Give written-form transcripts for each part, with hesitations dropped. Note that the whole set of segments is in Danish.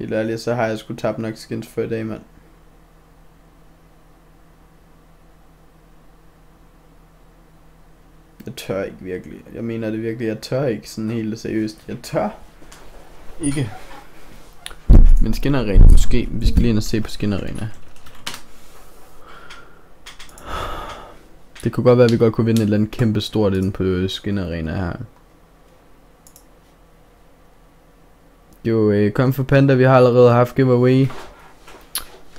Helt ærligt, så har jeg sgu tabt nok skins for i dag, mand. Jeg tør ikke virkelig. Jeg mener det virkelig, jeg tør ikke sådan helt seriøst. Jeg tør ikke. Men skinarena måske. Vi skal lige ind og se på skinarena. Det kunne godt være, at vi godt kunne vinde et eller andet kæmpe stort inde på skinarena her. Jo, kom for Panda, vi har allerede haft giveaway.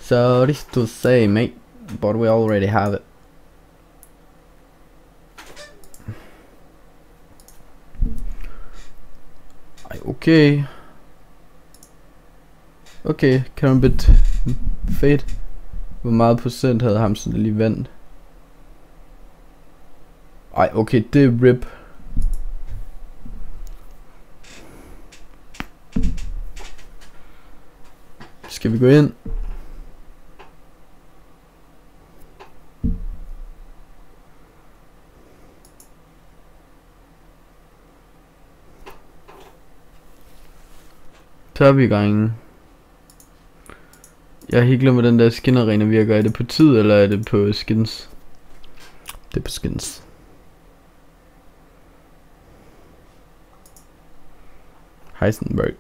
Sorry to say, mate, but we already have it. Ej, okay. Okay, Karambit Fade. Hvor meget procent havde ham, så det lige vandt? Ej, okay, det er rip. Skal vi gå ind? Tør vi i gangen? Jeg har helt glemt, hvordan der skinarena virker. Er det på tid, eller er det på skins? Det er på skins. Heisenberg.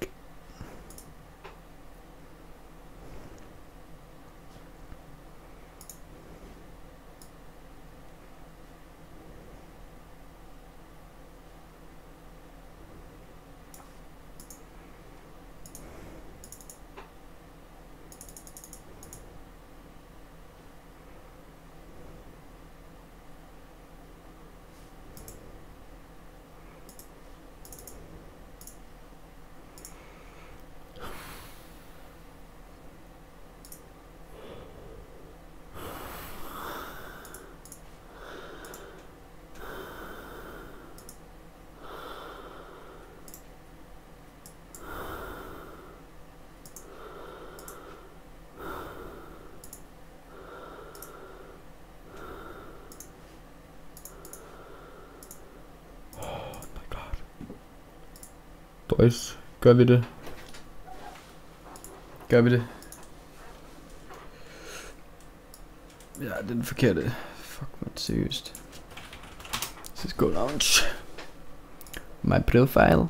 Boys, gør vi det? Gør vi det? Ja, det er den forkerte. Fuck, man, seriøst. Let's go launch. My profile.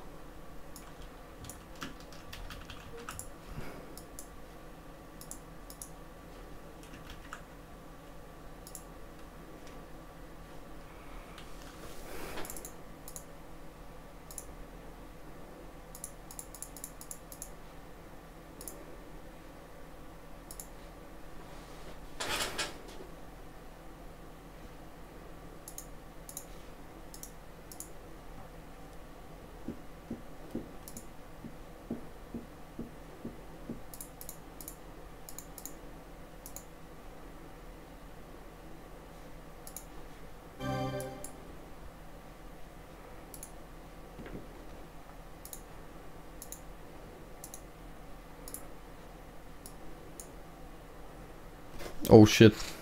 Oh shit.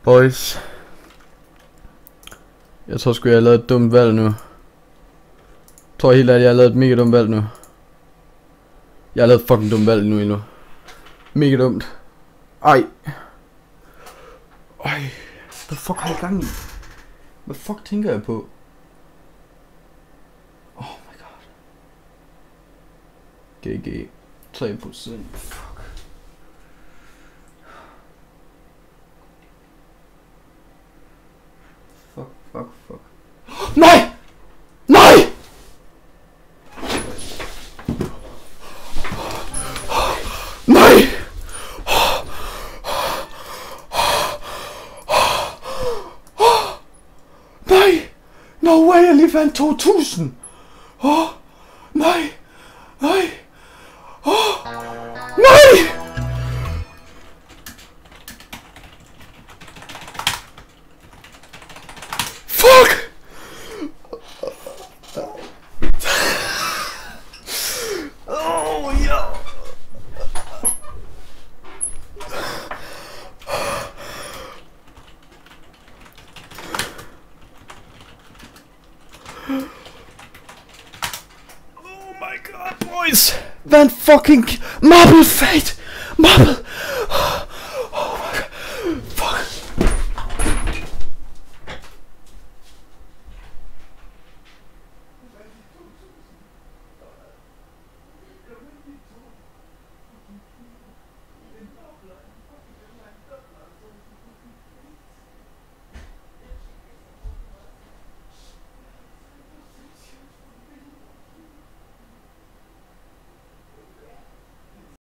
Boys. Jeg tror sgu jeg har lavet et dumt valg nu. Jeg tror helt ærligt jeg har lavet et mega dumt valg nu. Jeg har lavet et fucking dumt valg nu endnu. Mega dumt. Ej. Ej. Hvad fuck har jeg gang i? Hvad fuck tænker jeg på? GG 3%. Fuck. Fuck. Nej! Nej! Nej! Nej! No way, jeg lige fandt 2000! Nej! Nej! Nej! Fuck! Oh, ja! Oh my god, boys. Hvad en fucking... Marble fate. Marble.